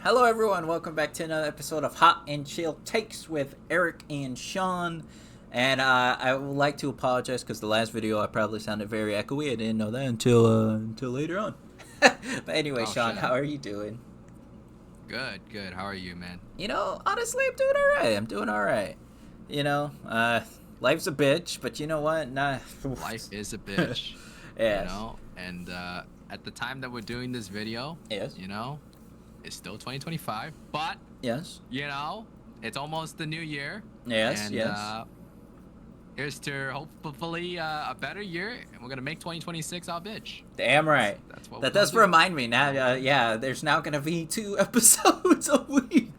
Hello, everyone. Welcome back to another episode of Hot and Chill Takes with Eric and Sean. And I would like to apologize because the last video I probably sounded very echoey. I didn't know that until later on. But anyway, Sean, shit. how are you doing? Good. How are you, man? Honestly, I'm doing all right. Life's a bitch, but you know what? Nah. Life is a bitch. Yes. And at the time that we're doing this video, Yes. it's still 2025, but Yes. it's almost the new year. Yes. And, yes. Here's to hopefully a better year, and we're gonna make 2026 our bitch. Damn right. That's what That we're does gonna do. remind me now. There's now gonna be 2 episodes a week.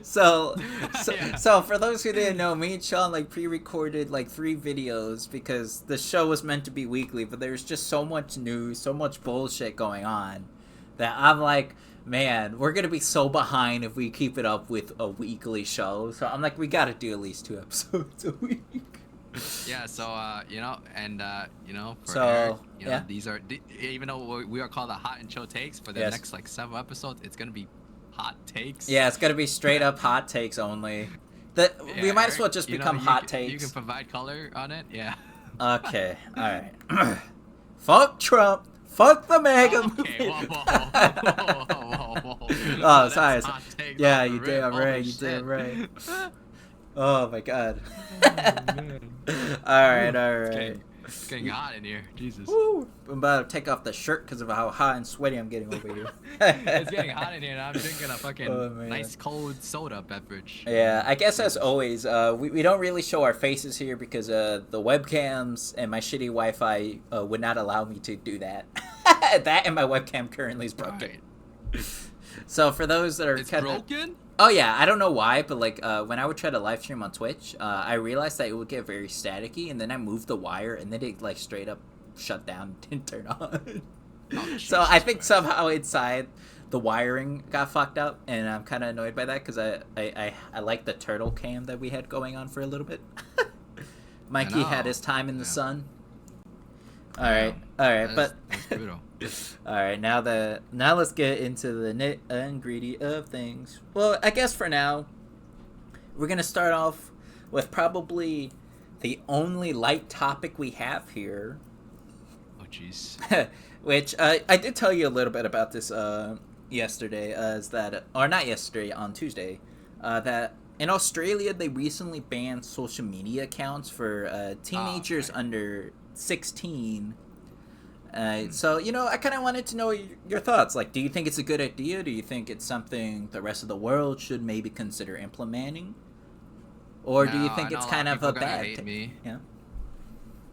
So for those who didn't know, me and Sean pre-recorded 3 videos because the show was meant to be weekly, but there's just so much news, so much bullshit going on that I'm like, man, we're gonna be so behind if we keep it up with a weekly show. So I'm like, we gotta do at least 2 episodes a week. Yeah, so for So, Eric, yeah. these are even though we are called the Hot and Chill Takes for the Yes. next 7 episodes, it's gonna be hot takes. Yeah, it's gonna be straight up hot takes only. We might as well just become hot takes. You can provide color on it, yeah. Okay, alright. Fuck Trump. Fuck the MAGA Okay, movement. whoa. Oh, sorry. That's hot takes Yeah, off the you rip. damn Holy right. You shit. damn right. Oh my god. Man. Alright. It's getting hot in here. Jesus. Woo. I'm about to take off the shirt because of how hot and sweaty I'm getting over here. It's getting hot in here, and I'm drinking a fucking Oh, man. nice cold soda beverage. Yeah, I guess as always, we don't really show our faces here because the webcams and my shitty Wi-Fi would not allow me to do that. That and my webcam currently is broken. Right. So for those that are It's kind broken? Oh yeah, I don't know why, but when I would try to live stream on Twitch, I realized that it would get very staticky, and then I moved the wire, and then it straight up shut down, didn't turn on. Oh, So I think Jesus Christ. somehow inside the wiring got fucked up, and I'm kind of annoyed by that because I like the turtle cam that we had going on for a little bit. Mikey know. had his time in the Yeah. sun. Yeah. All right, That's brutal. all right. Now let's get into the nit and gritty of things. Well, I guess for now, we're gonna start off with probably the only light topic we have here, Oh, jeez. which I did tell you a little bit about this yesterday, not yesterday, on Tuesday, that in Australia they recently banned social media accounts for teenagers right. under 16. So, I kind of wanted to know your thoughts. Do you think it's a good idea? Do you think it's something the rest of the world should maybe consider implementing? Or do you Now, think I know it's a kind lot of people a gonna bad hate me. Yeah.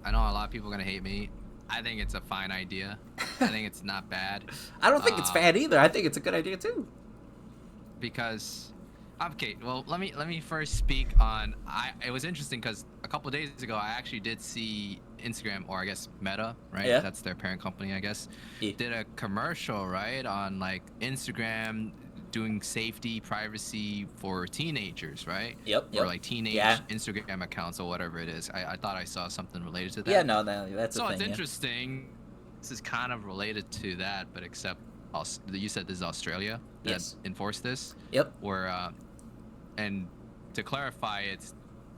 I know a lot of people are gonna hate me. I think it's a fine idea. I think it's not bad. I don't think it's bad either. I think it's a good idea too. Because okay, well, let me first speak on it was interesting because a couple of days ago I actually did see Instagram, or I guess Meta, right? Yeah. That's their parent company, I guess. Yeah. Did a commercial, right, on Instagram doing safety privacy for teenagers, right? Yep. Or teenage Yeah. Instagram accounts or whatever it is. I thought I saw something related to that. Yeah, no, that's So a it's thing. interesting. This is kind of related to that, but except you said this is Australia that Yes. enforced this. Yep. Where and to clarify, it's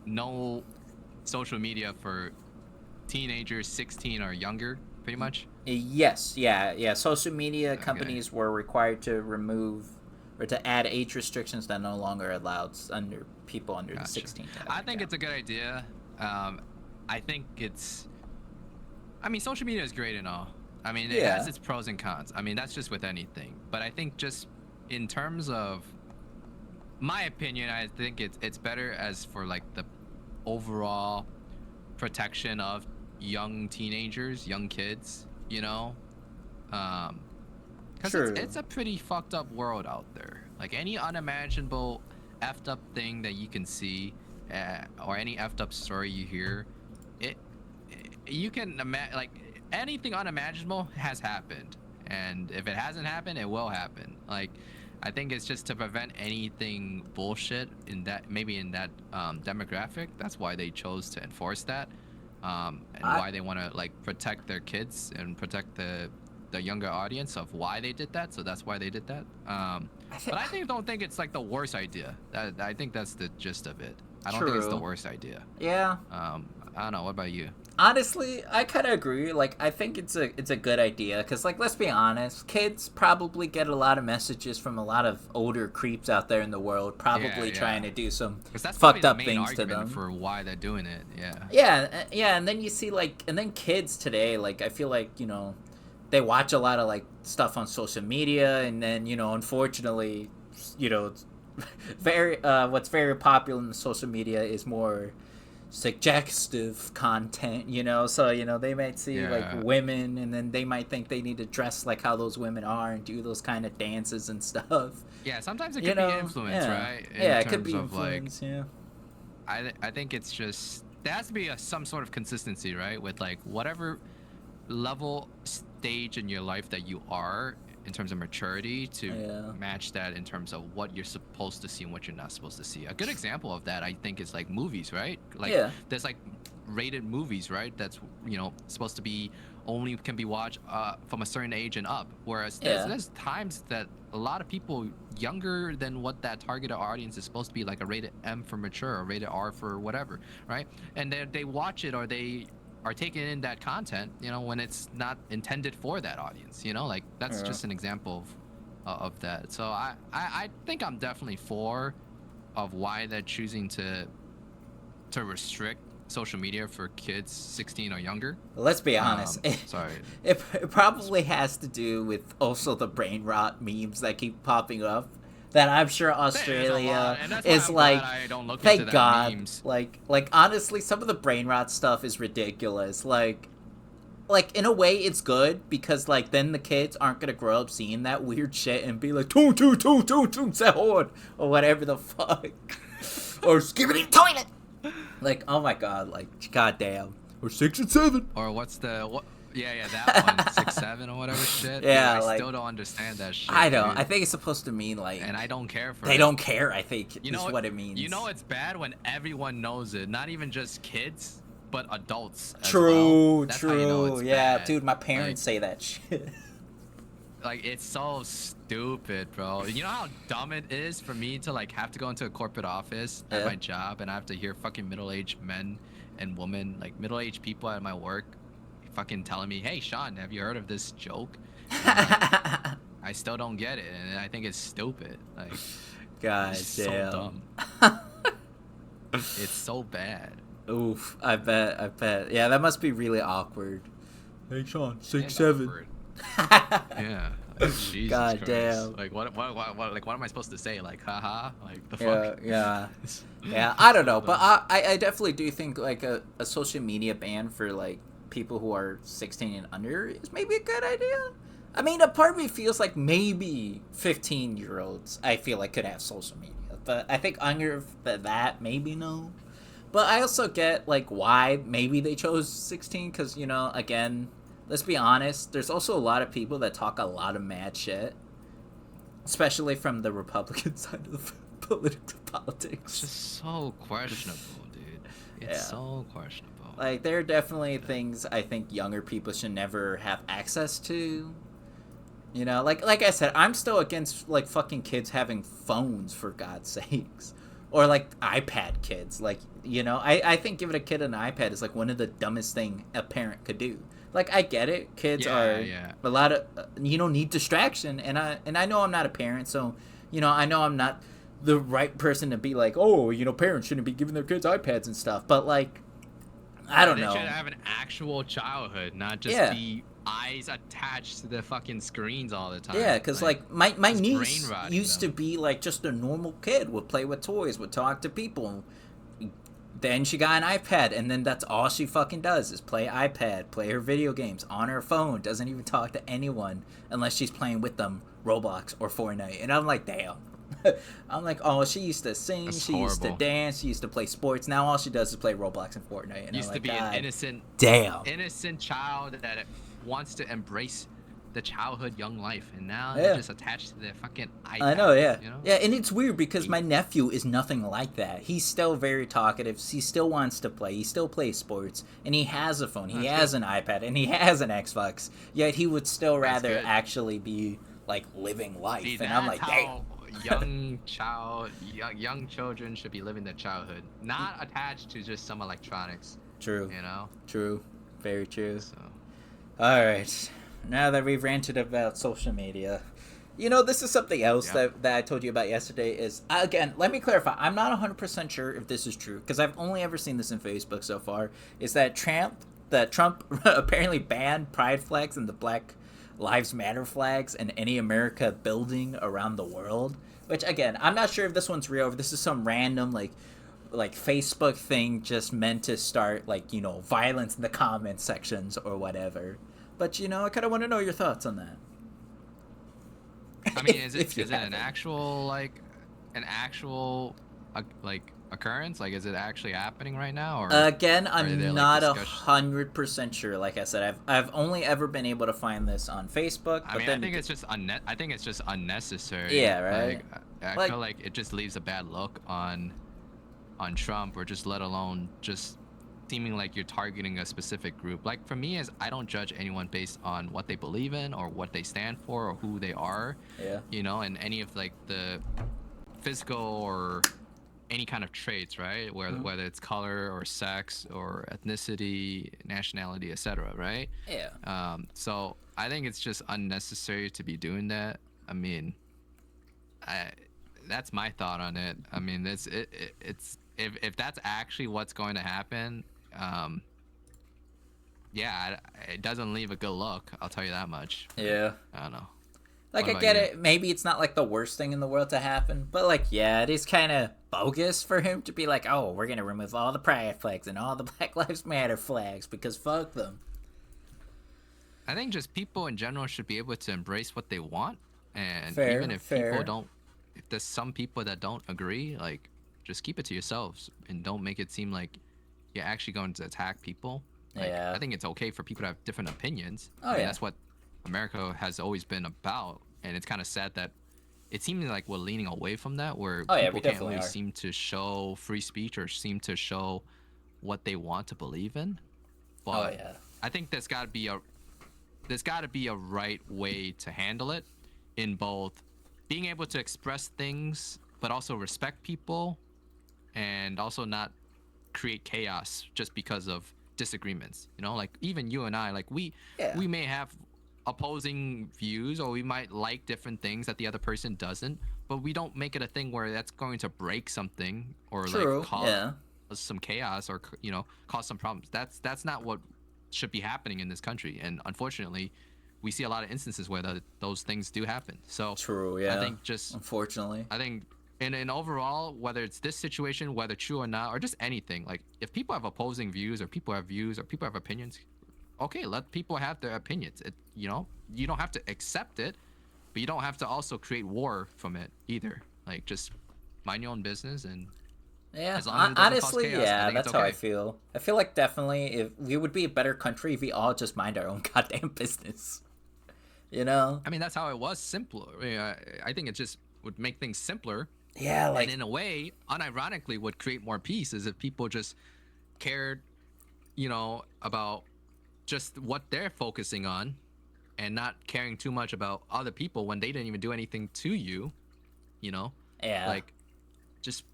no social media for teenagers 16 or younger, pretty much. Yes. Yeah. Social media Okay. companies were required to remove or to add age restrictions that no longer allowed people under the Gotcha. 16. to have I an think account. it's a good idea. I think social media is great and all. I mean, it Yeah. has its pros and cons. I mean, that's just with anything. But I think just in terms of my opinion, I think it's better as for the overall protection of young teenagers, young kids, because True. it's a pretty fucked up world out there. Any unimaginable effed up thing that you can see, or any effed up story you hear, you can imagine anything unimaginable has happened, and if it hasn't happened, it will happen. I think it's just to prevent anything bullshit in that demographic. That's why they chose to enforce that, and why they want to protect their kids and protect the the younger audience of why they did that, so that's why they did that. But don't think it's like the worst idea. I think that's the gist of it. I don't think it's the worst idea. Yeah. I don't know. What about you? Honestly, I kind of agree. Like, I think it's a good idea because, like, let's be honest, kids probably get a lot of messages from a lot of older creeps out there in the world, probably trying to do some fucked up things to them. For why they're doing it, yeah, and then you see and then kids today, like, I feel like they watch a lot of like stuff on social media, and then unfortunately, very what's very popular in the social media is more suggestive content, so they might see like women, and then they might think they need to dress like how those women are and do those kind of dances and stuff. Sometimes it could be influence, right? It could be influence. I think it's just there has to be some sort of consistency, right, with like whatever level stage in your life that you are in terms of maturity to match that in terms of what you're supposed to see and what you're not supposed to see. A good example of that, I think, is like movies, right? Like there's like rated movies, right? That's supposed to be only can be watched from a certain age and up. Whereas there's times that a lot of people younger than what that targeted audience is supposed to be, like a rated M for mature or rated R for whatever, right? And they watch it or they are taking in that content, when it's not intended for that audience, like that's just an example of that. So I think I'm definitely for of why they're choosing to restrict social media for kids 16 or younger. Let's be honest. Sorry. It probably has to do with also the brain rot memes that keep popping up. That I'm sure Australia is like, thank God. Memes. Like honestly, some of the brain rot stuff is ridiculous. Like in a way, it's good because like then the kids aren't gonna grow up seeing that weird shit and be like, toon or whatever the fuck, or skibbity toilet. Like, oh my God, like goddamn, or 6 and 7, or what's the what? Yeah, that one, 6, 7 or whatever shit. Yeah, I still don't understand that shit. I don't. I think it's supposed to mean like, and I don't care for. They don't care. I think is what it means. It's bad when everyone knows it. Not even just kids, but adults. True. That's how you know it's bad. Dude, my parents say that shit. Like, it's so stupid, bro. You know how dumb it is for me to like have to go into a corporate office at my job and I have to hear fucking middle-aged men and women, like middle-aged people at my work, fucking telling me, hey Sean, have you heard of this joke? I still don't get it, and I think it's stupid. Like, God it's damn. So dumb. It's so bad. Oof, I bet. Yeah, that must be really awkward. Hey Sean, 6, 7. Yeah. Jesus God Christ. damn. Like what am I supposed to say? Like haha? Like the fuck? Yeah. I don't know, but I definitely do think like a social media ban for like people who are 16 and under is maybe a good idea. I mean, a part of me feels like maybe 15-year-olds I feel like could have social media, but I think under that maybe no. But I also get like why maybe they chose 16 because again, let's be honest, there's also a lot of people that talk a lot of mad shit, especially from the Republican side of the politics. It's just so questionable, dude. It's so questionable. Like, there are definitely things I think younger people should never have access to. Like I said, I'm still against, like, fucking kids having phones, for God's sakes. Or, like, iPad kids. Like, I think giving a kid an iPad is, like, one of the dumbest thing a parent could do. Like, I get it. Kids are a lot of, need distraction. And I know I'm not a parent, so, I know I'm not the right person to be like, oh, parents shouldn't be giving their kids iPads and stuff. But, like, I don't know. They should have an actual childhood, not just be eyes attached to the fucking screens all the time. Yeah, because like my niece used to be like just a normal kid, would play with toys, would talk to people. Then she got an iPad, and then that's all she fucking does is play iPad, play her video games on her phone, doesn't even talk to anyone unless she's playing with them Roblox or Fortnite. And I'm like, damn. I'm like, oh, she used to sing, That's she horrible. used to dance, she used to play sports. Now all she does is play Roblox and Fortnite. And used I'm like, to be an innocent, damn, innocent child that wants to embrace the childhood young life, and now they're Yeah. just attached to their fucking I know, iPads. yeah. You know? Yeah, and it's weird because my nephew is nothing like that. He's still very talkative. He still wants to play. He still plays sports. And he has a phone. Oh, He that's has good. an iPad. And he has an Xbox. Yet he would still That's rather good. actually be, like, living See, life. And I'm that's like, damn. how young children should be living their childhood, not attached to just some electronics. True. You know. True. Very true. So. Alright. Now that we've ranted about social media, you know, this is something else that I told you about yesterday is, again, let me clarify. I'm not 100% sure if this is true, because I've only ever seen this in Facebook so far, is that Trump apparently banned pride flags and the Black Lives Matter flags in any America building around the world. Which, again, I'm not sure if this one's real, if this is some random, like Facebook thing just meant to start, like, you know, violence in the comment sections or whatever. But, you know, I kind of want to know your thoughts on that. I mean, is it haven't. an actual occurrence? Like, is it actually happening right now, or Again, are there I'm like not discussions? 100% sure. Like I said, I've only ever been able to find this on Facebook. I But mean, then, I think it's just unnecessary. yeah, right. Like, I Like, feel like it just leaves a bad look on Trump, or just let alone just seeming like you're targeting a specific group. Like, for me, is I don't judge anyone based on what they believe in or what they stand for or who they are, yeah, you know, and any of like the physical or any kind of traits, right? Whether it's color or sex or ethnicity, nationality, etc., right? yeah. So I think it's just unnecessary to be doing that. I mean, I that's my thought on it. I mean, it's if that's actually what's going to happen, um, yeah, it doesn't leave a good look. I'll tell you that much. But Yeah. I don't know. Like, What I about get you? it. Maybe it's not like the worst thing in the world to happen, but like, yeah, it is kind of bogus for him to be like, oh, we're gonna remove all the pride flags and all the Black Lives Matter flags because fuck them. I think just people in general should be able to embrace what they want, and even Fair, if people fair. don't, if there's some people that don't agree, like, just keep it to yourselves and don't make it seem like you're actually going to attack people. Like, Yeah. I think it's okay for people to have different opinions. Oh, I mean, yeah. that's what America has always been about, and it's kind of sad that it seems like we're leaning away from that, where Oh, yeah, people we can't definitely really are. seem to show free speech or seem to show what they want to believe in. Oh, But yeah. I think there's got to be a right way to handle it, in both being able to express things but also respect people, and also not create chaos just because of disagreements. You know, like, even you and I, like, Yeah. we may have opposing views, or we might like different things that the other person doesn't, but we don't make it a thing where that's going to break something, or like True. cause Yeah. some chaos, or, you know, cause some problems. That's not what should be happening in this country, and unfortunately we see a lot of instances where those things do happen. So True. I Yeah. think just Unfortunately. I think in overall, whether it's this situation, whether true or not, or just anything, like, if people have opposing views, or people have views, or people have opinions, okay, let people have their opinions. You know, you don't have to accept it, but you don't have to also create war from it either. Like, just mind your own business, and Yeah, as long as it doesn't cause honestly, chaos, I yeah, think it's that's how I okay. feel. I feel like definitely if we would be a better country if we all just mind our own goddamn business. You know? I mean, that's how it was simpler. I mean, I think it just would make things simpler, Yeah, and like, in a way, unironically, would create more peace, is if people just cared, you know, about just what they're focusing on, and not caring too much about other people when they didn't even do anything to you, you know? yeah. Like, just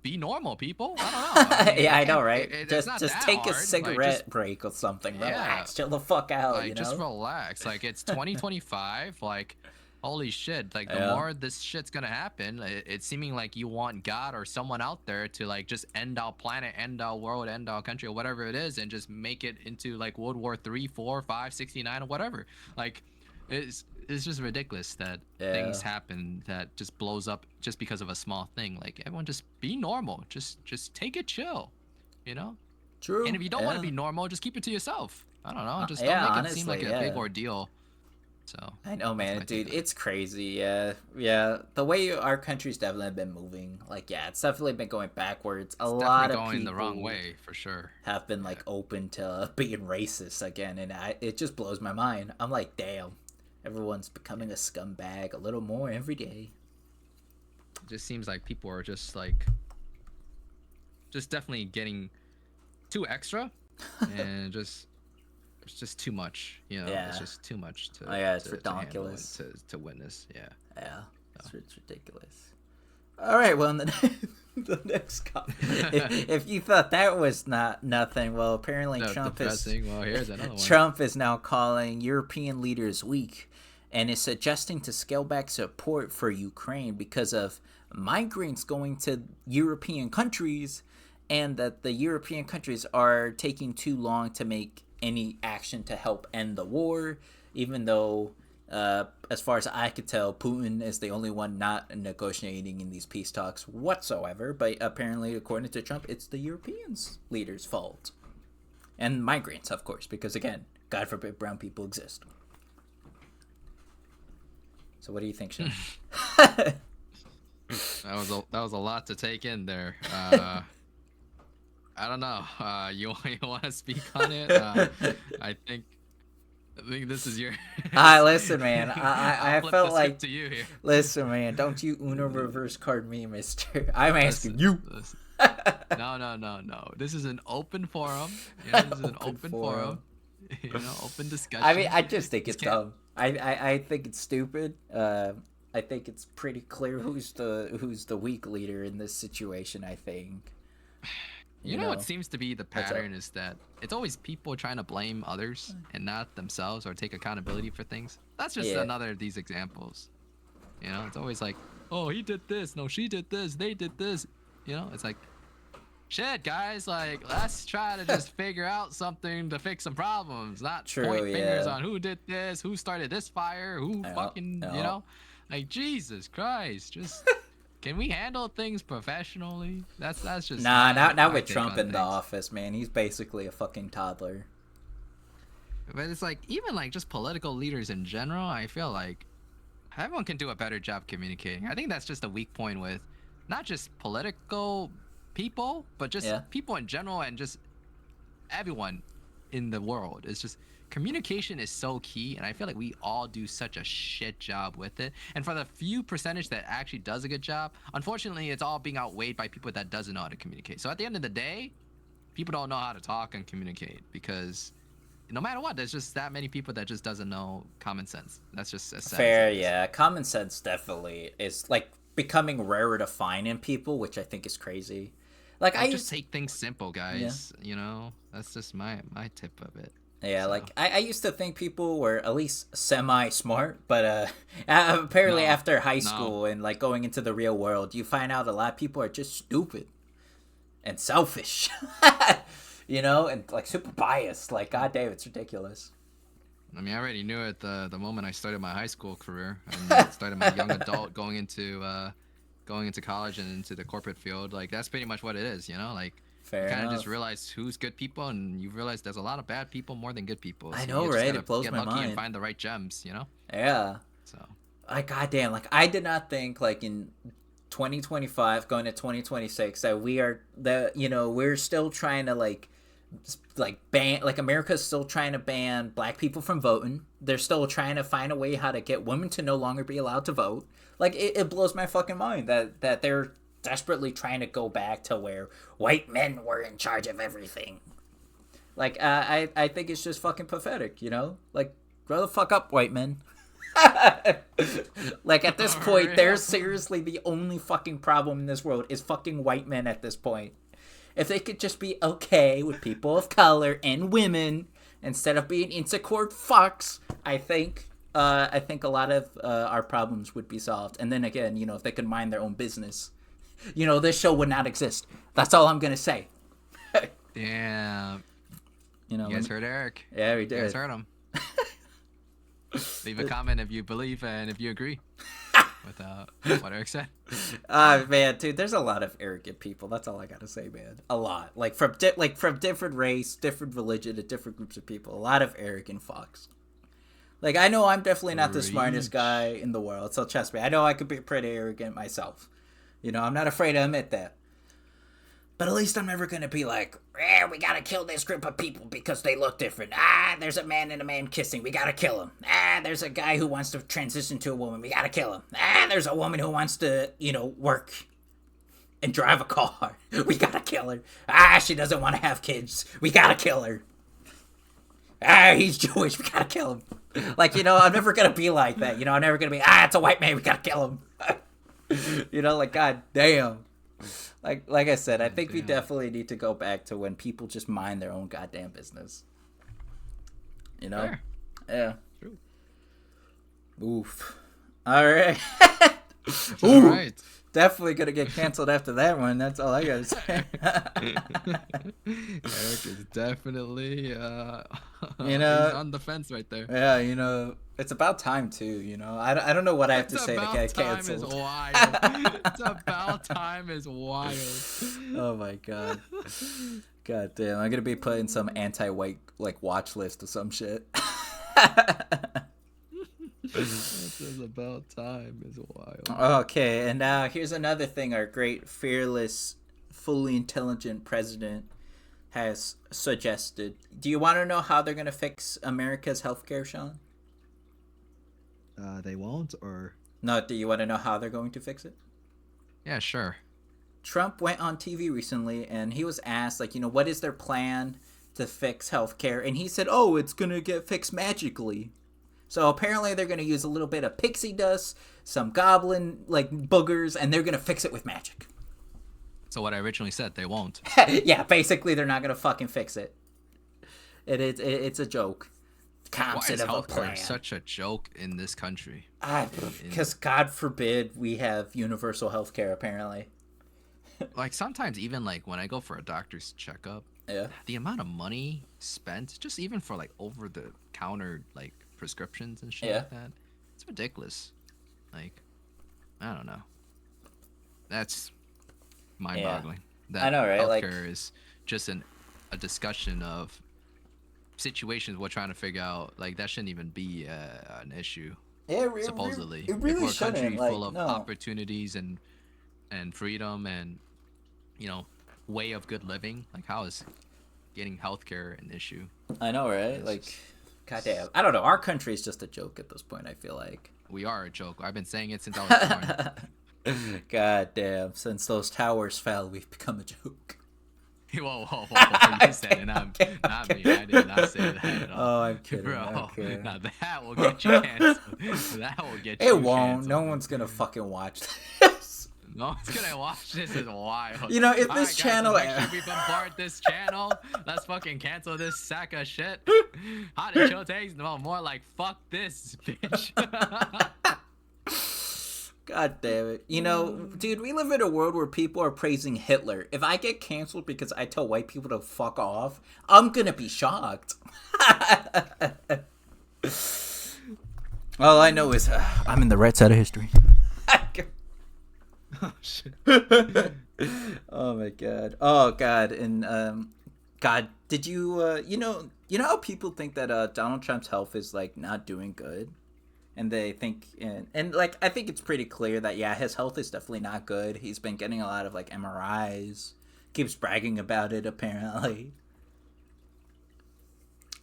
be normal, people. I don't know. I mean, Yeah, it I know, can't, right? it's Just not just that take a hard. Like, just, cigarette break or something. yeah, Relax, chill the fuck out, you like, just know? relax. Like, it's 2025. Like, holy shit. Like, the Yeah. more this shit's gonna happen, it's seeming like you want God or someone out there to, like, just end our planet, end our world, end our country, or whatever it is, and just make it into like World War 3, 4, 5, 69, or whatever. Like, it's just ridiculous that Yeah. things happen that just blows up just because of a small thing. Like, everyone just be normal. Just take it chill, you know? And True. if you don't want to Yeah. be normal, just keep it to yourself. I don't know. Just don't Yeah, make it seem like honestly, a big yeah. ordeal. So I know, that's man, my take dude. on it. It's crazy. Yeah, yeah. The way our country's definitely been moving, like, yeah, it's definitely been going backwards. A It's lot definitely of going the wrong people way for sure. have been Yeah. like open to being racist again, and it just blows my mind. I'm like, damn. Everyone's becoming a scumbag a little more every day. It just seems like people are just definitely getting too extra, and it's just too much. Yeah. It's just too much to. Oh yeah, it's to ridiculous. To witness. Yeah. Yeah, it's ridiculous. All right, well, the next comment. If you thought that was not nothing, well, apparently Trump depressing. Well, here's another one. Trump is now calling European leaders weak and is suggesting to scale back support for Ukraine because of migrants going to European countries, and that the European countries are taking too long to make any action to help end the war, even though as far as I could tell, Putin is the only one not negotiating in these peace talks whatsoever. But apparently, according to Trump, it's the Europeans' leaders' fault. And migrants, of course, because again, God forbid brown people exist. So what do you think, Sean? That was a lot to take in there. I don't know. You want to speak on it? I think this is your. Listen, man. I felt like to you here. Listen, man. Don't you Uno reverse card me, Mister. I'm asking you. Listen. No. This is an open forum. This is an open forum. Open discussion. I mean, I just think it's dumb. I think it's stupid. I think it's pretty clear who's the weak leader in this situation. I think. You know what seems to be the pattern is that it's always people trying to blame others and not themselves or take accountability for things. That's just another of these examples. It's always like, oh, he did this. No, she did this. They did this. It's like, shit, guys, like, let's try to just figure out something to fix some problems, not point fingers on who did this, who started this fire, who like, Jesus Christ, just... Can we handle things professionally? That's just not with Trump in the office, man. He's basically a fucking toddler. But it's like, even like just political leaders in general, I feel like everyone can do a better job communicating. I think that's just a weak point with not just political people, but just people in general, and just everyone in the world. It's just communication is so key, and I feel like we all do such a shit job with it. And for the few percentage that actually does a good job, unfortunately, it's all being outweighed by people that doesn't know how to communicate. So at the end of the day, people don't know how to talk and communicate, because no matter what, there's just that many people that just doesn't know common sense. That's just as sad fair. as it is. Yeah, common sense definitely is like becoming rarer to find in people, which I think is crazy. Like, I just take things simple, guys. That's just my tip of it. Yeah, like, I used to think people were at least semi-smart, but apparently after high school and, like, going into the real world, you find out a lot of people are just stupid and selfish, and, like, super biased. Like, goddamn, it's ridiculous. I mean, I already knew it the moment I started my high school career and started my young adult going into college and into the corporate field. Like, that's pretty much what it is, like... Fair you kind enough. of just realize who's good people, and you realize there's a lot of bad people more than good people. So I know, you right? Just It blows get my lucky mind. And find the right gems, Yeah. So. Goddamn, like, I did not think, like, in 2025 going to 2026 that we're still trying to, like ban, like, America's still trying to ban black people from voting. They're still trying to find a way how to get women to no longer be allowed to vote. Like, it blows my fucking mind that they're desperately trying to go back to where white men were in charge of everything. Like, I think it's just fucking pathetic, Like, grow the fuck up, white men. Like, at this point, they're seriously the only fucking problem in this world is fucking white men at this point. If they could just be okay with people of color and women instead of being insecure fucks, I think a lot of our problems would be solved. And then again, if they could mind their own business, this show would not exist. That's all I'm gonna say. Damn. You guys heard Eric. Yeah, we did. You guys heard him. Leave a comment if you believe and if you agree with what Eric said. Man, dude, there's a lot of arrogant people. That's all I gotta say, man. A lot, like from different race, different religion, and different groups of people. A lot of arrogant fucks. Like, I know I'm definitely not the smartest guy in the world, so trust me. I know I could be pretty arrogant myself. I'm not afraid to admit that. But at least I'm never gonna be like, we gotta kill this group of people because they look different. There's a man and a man kissing. We gotta kill him. There's a guy who wants to transition to a woman. We gotta kill him. There's a woman who wants to, work and drive a car. We gotta kill her. She doesn't want to have kids. We gotta kill her. He's Jewish. We gotta kill him. Like, I'm never gonna be like that. I'm never gonna be, it's a white man. We gotta kill him. Like, god damn. Like I said, I think we definitely need to go back to when people just mind their own goddamn business. Fair. Yeah. True. Oof. All right. All right. Definitely gonna get canceled after that one. That's all I gotta say. Eric is definitely he's on the fence right there. Yeah, it's about time too. I don't know what I have to say to get canceled. It's about time is wild. It's about time is wild. Oh my god. God damn, I'm gonna be putting some anti-white watch list or some shit. This is about time is wild. Okay, and now here's another thing our great, fearless, fully intelligent president has suggested. Do you want to know how they're going to fix America's healthcare, Sean? They won't, or? No, do you want to know how they're going to fix it? Yeah, sure. Trump went on TV recently, and he was asked, what is their plan to fix healthcare? And he said, it's going to get fixed magically. So apparently they're going to use a little bit of pixie dust, some goblin, boogers, and they're going to fix it with magic. So what I originally said, they won't. Yeah, basically they're not going to fucking fix it. It's a joke. Concept of a plan. Such a joke in this country? Because God forbid we have universal health care, apparently. Sometimes even when I go for a doctor's checkup, the amount of money spent just even for over-the-counter prescriptions and shit like that, it's ridiculous. I don't know. That's mind-boggling. I know, right? Healthcare is just a discussion of situations we're trying to figure out. That shouldn't even be an issue. Yeah, supposedly. It really we're a shouldn't. country full of opportunities and freedom and way of good living. How is getting healthcare an issue? I know, right? Goddamn. I don't know. Our country is just a joke at this point, I feel like. We are a joke. I've been saying it since I was born. Goddamn. Since those towers fell, we've become a joke. Whoa. You said it, not me. I did not say that at all. Oh, I'm kidding. Bro, I'm kidding. now that will get you canceled. That will get you It won't. canceled. No one's going to fucking watch this. No one's gonna watch this. Is wild. If this channel, make sure we bombard this channel. Let's fucking cancel this sack of shit. How did Joe takes? No, more fuck this bitch. God damn it. Dude, we live in a world where people are praising Hitler. If I get canceled because I tell white people to fuck off, I'm gonna be shocked. All I know is I'm in the right side of history. Oh shit. Oh my god. Oh god. And god, did you you know how people think that Donald Trump's health is not doing good? And they think and I think it's pretty clear that his health is definitely not good. He's been getting a lot of MRIs. Keeps bragging about it apparently.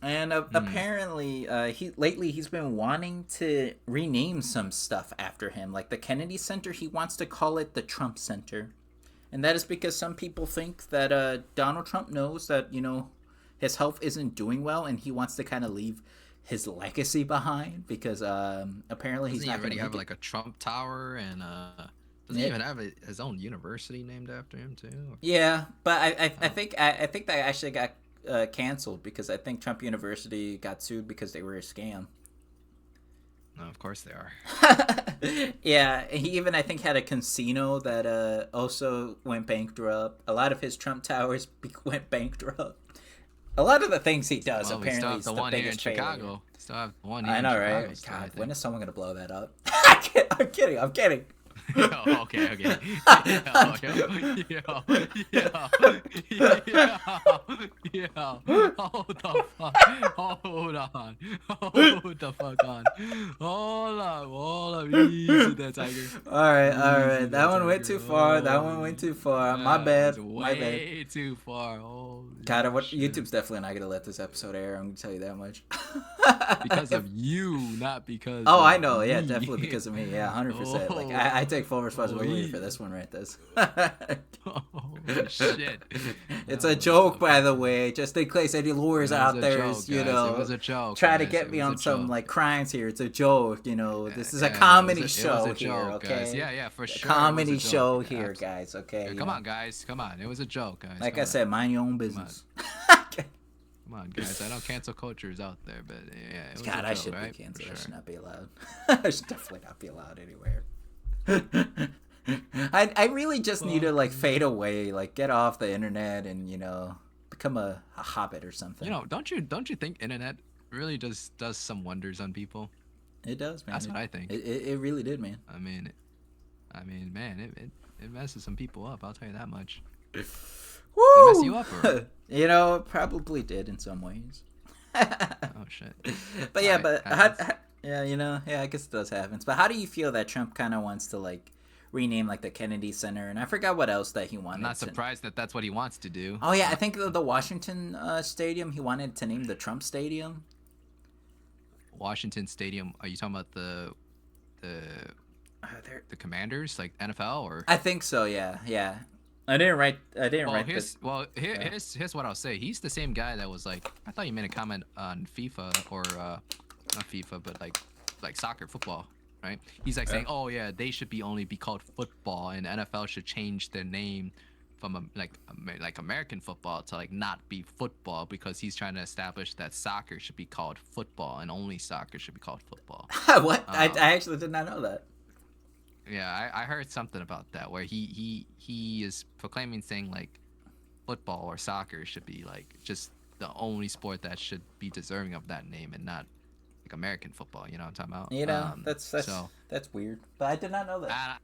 And apparently, he's been wanting to rename some stuff after him, like the Kennedy Center. He wants to call it the Trump Center, and that is because some people think that Donald Trump knows that his health isn't doing well, and he wants to kind of leave his legacy behind because apparently he's not going to have a Trump Tower and doesn't he even have his own university named after him too? Yeah, but I think that actually got canceled because I think Trump University got sued because they were a scam. No, of course they are. Yeah, he even I think had a casino that also went bankrupt. A lot of his Trump Towers went bankrupt. A lot of the things he does apparently is the one here in biggest failure. Chicago. Still have one here I know, in Chicago right? still, God, I think. when is someone gonna blow that up? I'm kidding. Okay, okay. Yo. Hold the fuck. Hold on. Hold the fuck on. Hold up. Easy there, Tiger. All Easy right. That there, one went Tiger. too far. That Oh, one went too far. My that was bad. My bad. way too far. Holy God, what shit. YouTube's definitely not gonna let this episode air. I'm gonna tell you that much. Because of you, not because Oh, of I know. Yeah, me. definitely because of me. Yeah, 100%. Like Oh, I take full responsibility he. for this one right this. Holy shit. It's That a was joke, a by the fucking. way, just in case any lawyers It was out a there joke, is, you guys. It know, was a joke, try to guys. get It me was a on some joke. like crimes here. It's a joke, you know. This is a Yeah, comedy it was show a here, joke, guys. okay? Yeah, for A sure. It was a comedy joke. show here, guys, okay? Yeah, You come know. on, guys. Come on. It was a joke, guys. Like Come I on. said, mind your own Come on. business. Come on, guys. I know cancel culture is out there, but yeah, it was God, a I joke, should right? be canceled. For I should sure. not be allowed. I should definitely not be allowed anywhere. I really just need to like fade away, like get off the internet and, you know, become a hobbit or something. You know, don't you think internet really does some wonders on people? It does, man. That's what I think. It really did, man. I mean, man, it messes some people up. I'll tell you that much. Woo! They mess you up, or? You know, it probably did in some ways. Oh shit. But yeah, Alright, yeah, you know, yeah, I guess it does happen. But how do you feel that Trump kind of wants to like rename like the Kennedy Center, and I forgot what else that he wanted. I'm not surprised that that's what he wants to do. Oh yeah, I think the Washington Stadium he wanted to name the Trump Stadium. Washington Stadium. Are you talking about the Commanders, like NFL, or? I think so. Yeah, yeah. I didn't write. Here's what I'll say. He's the same guy that was like. I thought you made a comment on FIFA or not FIFA, but like soccer, football, right? He's like saying, oh yeah, they should only be called football, and NFL should change their name from like American football to like not be football, because he's trying to establish that soccer should be called football and only soccer should be called football. What? I actually did not know that. Yeah, I heard something about that where he is proclaiming, saying like football or soccer should be like just the only sport that should be deserving of that name, and not like American football. You know what I'm talking about? You know, that's weird. But I did not know that.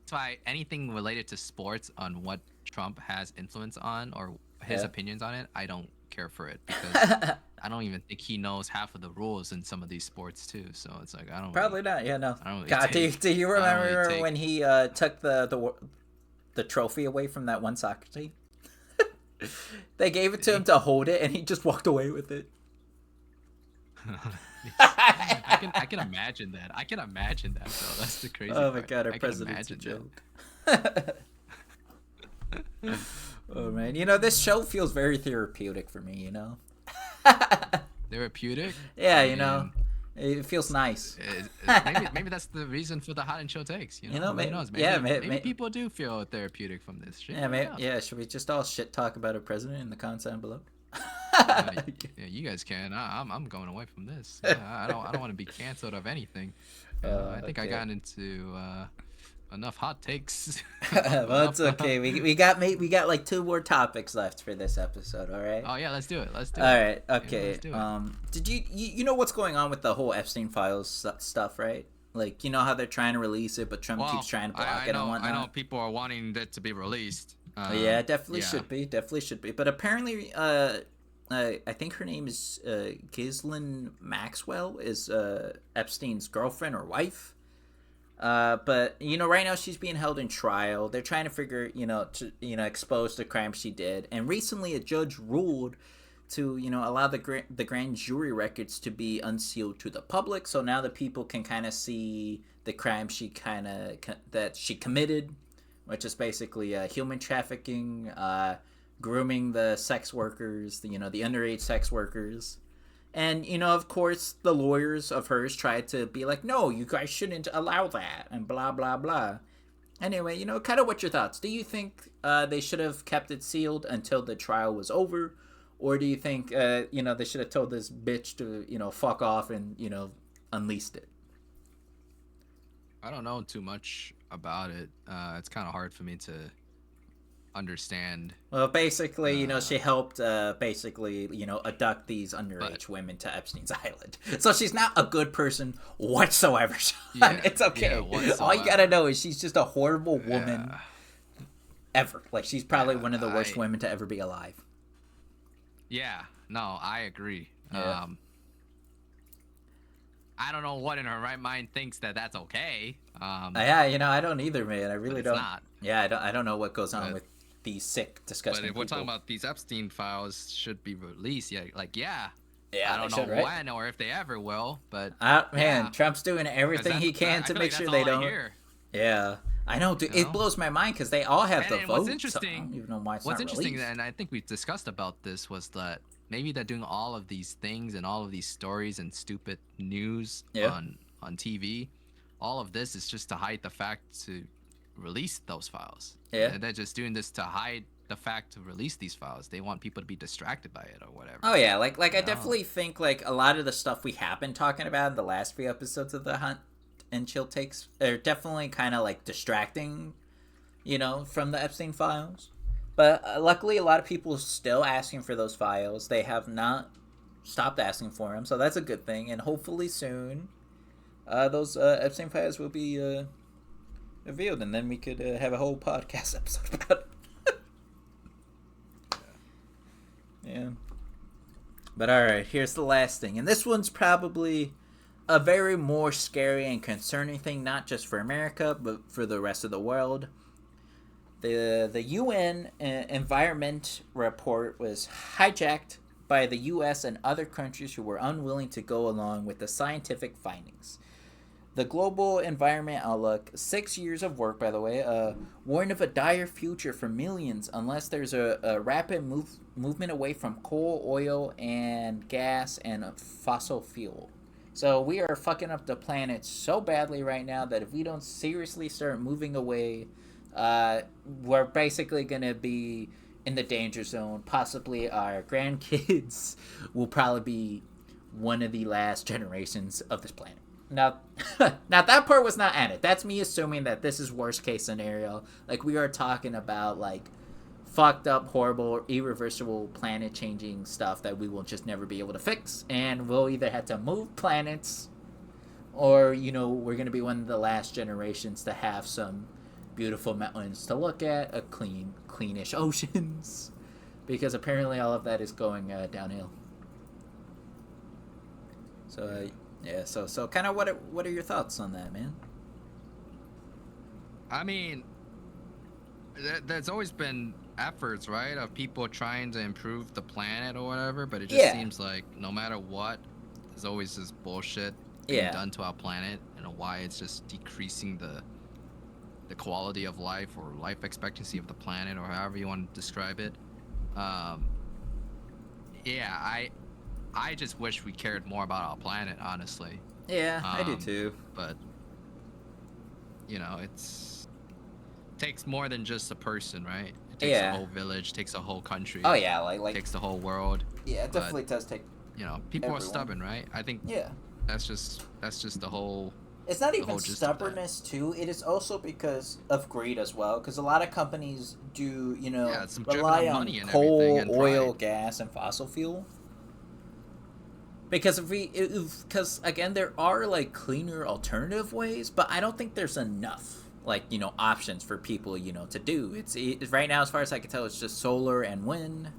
That's why anything related to sports on what Trump has influence on or his opinions on it, I don't care for it, because I don't even think he knows half of the rules in some of these sports too. So it's like I don't probably not. Yeah, no. I don't really God, do you remember really when he took the trophy away from that one soccer team? They gave it to him to hold it, and he just walked away with it. I can imagine that. I can imagine that though. That's the crazy part. Oh my God, our president's a joke. Oh man, you know, this show feels very therapeutic for me. You know. Therapeutic? Yeah, you know, it feels nice. Maybe that's the reason for the hot and show takes. You know, You know, who knows? Maybe people do feel therapeutic from this shit. Yeah, should we just all shit talk about our president in the comments down below? Yeah, you guys can. I'm going away from this. Yeah, I don't want to be canceled of anything. I think I got into enough hot takes. Well, it's okay. We got like 2 more topics left for this episode. All right. Oh yeah, let's do it. All right. Okay. Yeah, did you know what's going on with the whole Epstein files stuff, right? Like, you know how they're trying to release it, but Trump keeps trying to block it and whatnot. I know people are wanting it to be released. Yeah, definitely should be. Definitely should be. But apparently, I think her name is Ghislaine Maxwell, is Epstein's girlfriend or wife. But you know, right now she's being held in trial. They're trying to figure, expose the crime she did. And recently, a judge ruled to, allow the grand jury records to be unsealed to the public. So now the people can kind of see the crime that she committed, which is basically human trafficking, grooming the sex workers, the underage sex workers. And, of course, the lawyers of hers tried to be like, no, you guys shouldn't allow that, and blah, blah, blah. Anyway, kind of what's your thoughts? Do you think they should have kept it sealed until the trial was over? Or do you think, they should have told this bitch to, fuck off and, unleashed it? I don't know too much about it. It's kind of hard for me to understand. Well, basically, she Uh, helped, basically, abduct these but underage women to Epstein's Island. So she's not a good person whatsoever, Sean. yeah, It's okay. yeah, All you gotta whatsoever. know is she's just a horrible woman Yeah, ever. Like, she's probably yeah, one of the worst women to ever be alive. yeah. No, I agree. Yeah. I don't know what in her right mind thinks that that's okay. Yeah, I don't either, man. I But really it's don't. not. Yeah, I don't know what goes on But with these sick, but disgusting if we're talking people. about these Epstein files should be released, yeah, like yeah, Yeah, I they don't know should, right? when or if they ever will, but Man, yeah, Trump's doing because everything that's he can I to feel make like sure that's they all I don't. hear. Yeah, I know, dude. You It know. blows my mind because they all have the And what's vote. So I interesting, don't even know why it's what's not interesting, released. and I think we discussed about this, was that maybe they're doing all of these things and all of these stories and stupid news Yeah, on TV. All of this is just to hide the fact to release those files. yeah. They're just doing this to hide the fact to release these files. They want people to be distracted by it or Oh whatever. yeah, like You I know? definitely think like a lot of the stuff we have been talking about in the last few episodes of the Hunt and Chill takes are definitely kind of like distracting, from the Epstein files. But luckily, a lot of people are still asking for those files. They have not stopped asking for them, so that's a good thing. And hopefully soon, those Epstein files will be revealed, and then we could have a whole podcast episode about it. Yeah. But alright, here's the last thing. And this one's probably a very more scary and concerning thing, not just for America, but for the rest of the world. The UN Environment Report was hijacked by the US and other countries who were unwilling to go along with the scientific findings. The Global Environment Outlook, 6 years of work, by the way, warned of a dire future for millions unless there's a rapid movement away from coal, oil, and gas and fossil fuel. So we are fucking up the planet so badly right now that if we don't seriously start moving away, we're basically going to be in the danger zone. Possibly our grandkids will probably be one of the last generations of this planet. Now, now that part was not added. That's me assuming that this is worst case scenario. Like we are talking about like fucked up, horrible, irreversible planet changing stuff that we will just never be able to fix, and we'll either have to move planets, or we're gonna be one of the last generations to have some beautiful mountains to look at, a cleanish oceans, because apparently all of that is going downhill. So. Yeah, so kind of what are your thoughts on that, man? I mean, there's always been efforts, right, of people trying to improve the planet or whatever, but it just Yeah, seems like no matter what, there's always this bullshit being yeah, done to our planet, and why it's just decreasing the quality of life or life expectancy of the planet, or however you want to describe it. Um, yeah, I just wish we cared more about our planet, honestly. yeah. I do too. But it's takes more than just a person, right? It takes a Yeah. whole village, takes a whole country, Oh yeah, like takes the whole world. yeah, it But definitely does take people everyone. are stubborn, right? I think Yeah. that's just the whole It's not the even whole gist of that. stubbornness too. It is also because of greed as well. Because a lot of companies do, Yeah, it's driven rely on on money and everything coal, and oil, pride. gas, and fossil fuel. Because because again, there are like cleaner alternative ways, but I don't think there's enough like options for people to do. It's right now, as far as I can tell, it's just solar and wind.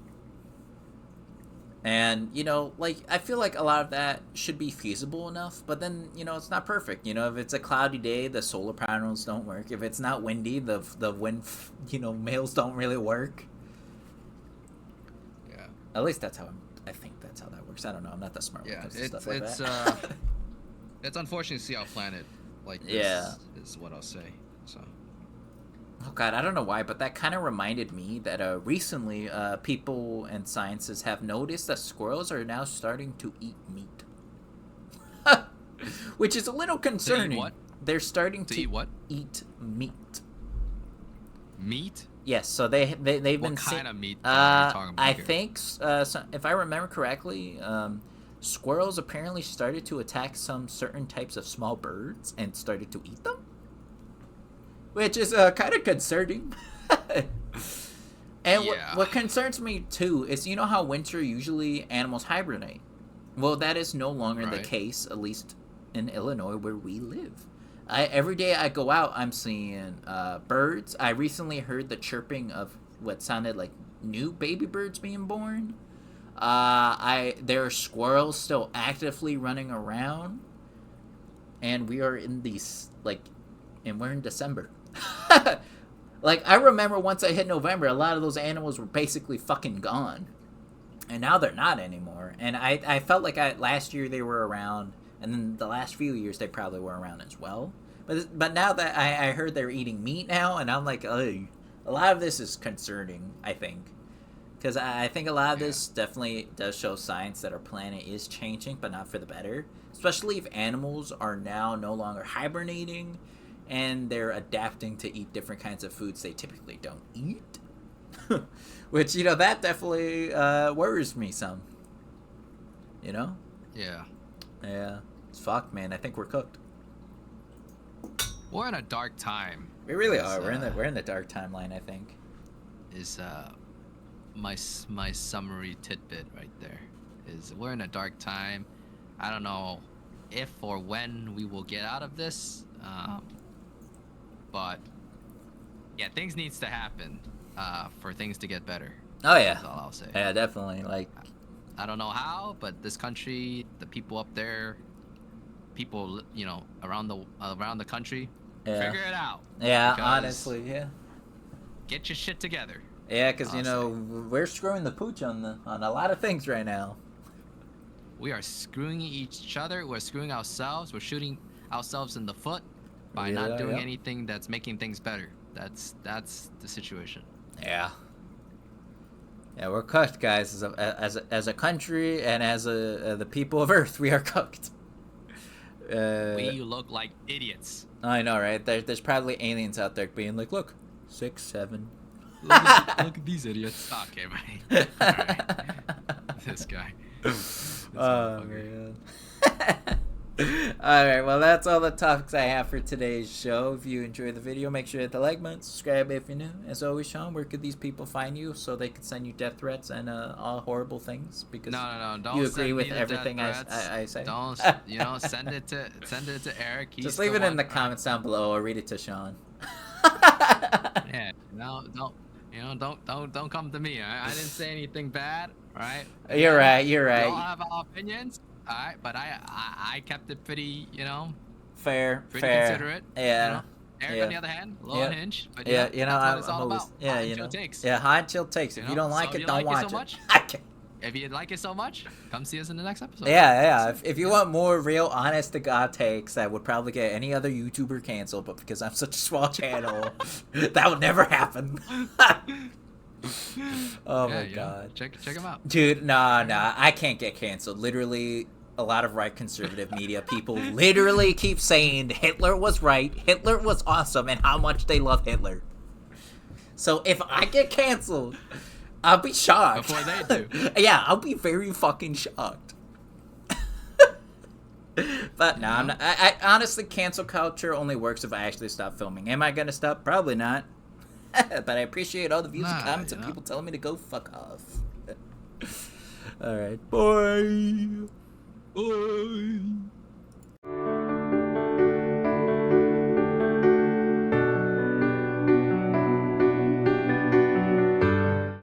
And like I feel like a lot of that should be feasible enough, but then it's not perfect. If it's a cloudy day, the solar panels don't work. If it's not windy, the wind males don't really work. Yeah, At least that's how I think that's how that works. I don't know. I'm not that smart when it yeah. comes to It's stuff like it's that. it's unfortunate to see our planet like this. Yeah. Is what I'll say. So. Oh god, I don't know why, but that kind of reminded me that recently people and scientists have noticed that squirrels are now starting to eat meat. Which is a little concerning. what? They're starting to eat what? eat meat. Meat? Yes, so they've been What kind of meat are you talking about I here? think if I remember correctly, squirrels apparently started to attack some certain types of small birds and started to eat them, which is kind of concerning. And Yeah. what concerns me too is, you know how winter usually animals hibernate. Well, that is no longer the Right. case, at least in Illinois where we live. Every day I go out, I'm seeing birds. I recently heard the chirping of what sounded like new baby birds being born. There are squirrels still actively running around, and we are in these and we're in December. Like, I remember once I hit November, a lot of those animals were basically fucking gone. And now they're not anymore. And I felt like last year they were around, and then the last few years they probably were around as well. But now that I heard they're eating meat now, and I'm like, ugh. A lot of this is concerning, I think. Because I think a lot of this definitely does show signs that our planet is changing, but not for the better. Especially if animals are now no longer hibernating, and they're adapting to eat different kinds of foods they typically don't eat. Which, that definitely worries me some. You know? Yeah. Yeah. It's fucked, man. I think we're cooked. We're in a dark time. We really are. We're in the dark timeline, I think. Is my summary tidbit right there. Is we're in a dark time. I don't know if or when we will get out of this. But yeah, things needs to happen for things to get better. Oh yeah. That's all I'll say. Yeah, definitely. Like, I don't know how, but this country, the people up there, people around the country, figure it out. Yeah, Because honestly, yeah. Get your shit together. Yeah, because we're screwing the pooch on a lot of things right now. We are screwing each other. We're screwing ourselves. We're shooting ourselves in the foot by not doing anything that's making things better. That's the situation. Yeah. Yeah, we're cooked, guys. As a country and as the people of Earth, we are cooked. We look like idiots. I know, right? There's probably aliens out there being like, look, 6, 7. Look at these idiots. Okay, buddy. All right. This guy. Oh, man. Alright, well, that's all the topics I have for today's show. If you enjoyed the video, make sure to hit the like button, subscribe if you're new. As always, Sean, where could these people find you so they can send you death threats and all horrible things? Because no, don't you agree send with me the everything death I say. Don't send it to Eric. He's Just leave it in the one. comments down below or read it to Sean. Yeah, don't come to me. I didn't say anything bad, right? You're right. We all have our opinions, all right, but I kept it pretty, fair. considerate. Yeah. Eric, on the other hand, a little unhinged, but that's what it's all always, about. Hot and chill takes. Yeah, hot and chill takes. If you don't like it, don't watch it. Okay. If you like it so much, come see us in the next episode. Yeah. If you want more real, honest to God takes that would probably get any other YouTuber canceled, but because I'm such a small channel, that would never happen. Oh my God. Check them out. Dude, nah, I can't get canceled. Literally, a lot of right conservative media people literally keep saying Hitler was right, Hitler was awesome, and how much they love Hitler. So if I get canceled, I'll be shocked. Before they do. Yeah, I'll be very fucking shocked. But no, I'm not. I honestly, cancel culture only works if I actually stop filming. Am I gonna stop? Probably not. But I appreciate all the views and comments and people telling me to go fuck off. All right, bye. Bye.